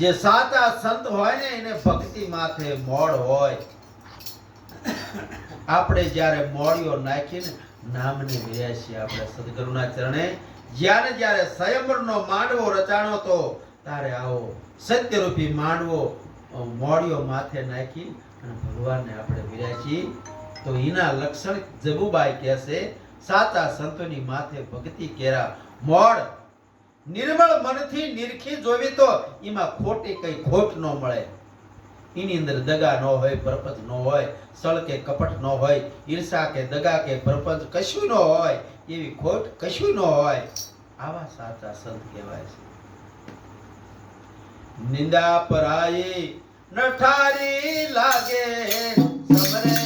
જે સાચા સંત હોય ને એને ભક્તિ માથે મોડ હોય. આપણે જ્યારે મોડિયો નાખીને નામને વિર્યા છીએ આપણે સદગુરુના ચરણે. જ્યારે સ્વયંવરનો માંડવો રચાણો તો તારે આવો સત્યરૂપી માંડવો મોડિયો માથે નાખી અને ભગવાનને આપણે વિર્યા છીએ. તો એના લક્ષણ જબુબાઈ કહેશે સાચા સંતોની માથે ભક્તિ કેરા મોડ નિર્મળ મનથી નિરખી જોવી તો એમાં ખોટી કઈ ખોટ ન મળે. એની અંદર દગા ન હોય, પરપંચ ન હોય, સળ કે કપટ ન હોય, ઈર્ષા કે દગા કે પરપંચ કશું ન હોય, એવી ખોટ કશું ન હોય. આવા સાચા સંત કહેવાય છે. નિંદા પરાઈ નઠારી લાગે સમરે